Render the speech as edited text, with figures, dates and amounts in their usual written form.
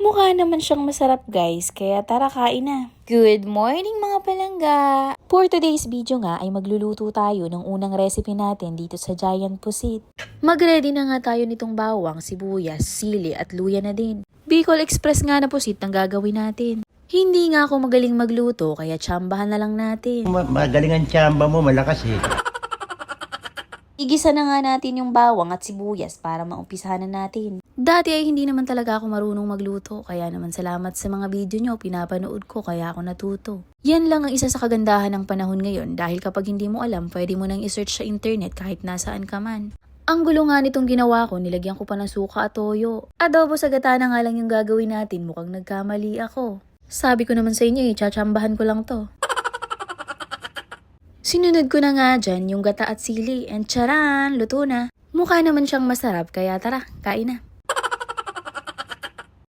Mukha naman siyang masarap guys, kaya tara kain na. Good morning mga palangga! For today's video nga ay magluluto tayo ng unang recipe natin dito sa Giant Pusit. Mag-ready na nga tayo nitong bawang, sibuyas, sili at luya na din. Bicol Express nga na pusit ang gagawin natin. Hindi nga ako magaling magluto kaya tsambahan na lang natin. Magaling ang tsamba mo, malakas eh. Igisa na nga natin yung bawang at sibuyas para maumpisahan na natin. Dati ay hindi naman talaga ako marunong magluto, kaya naman salamat sa mga video nyo, pinapanood ko kaya ako natuto. Yan lang ang isa sa kagandahan ng panahon ngayon dahil kapag hindi mo alam, pwede mo nang isearch sa internet kahit nasaan ka man. Ang gulo nga nitong ginawa ko, nilagyan ko pa ng suka at toyo. Adobo sa gata na nga lang yung gagawin natin, mukhang nagkamali ako. Sabi ko naman sa inyo tsatsambahan ko lang to. Sinunod ko na nga dyan yung gata at sili and charan, luto na. Mukha naman siyang masarap kaya tara, kain na.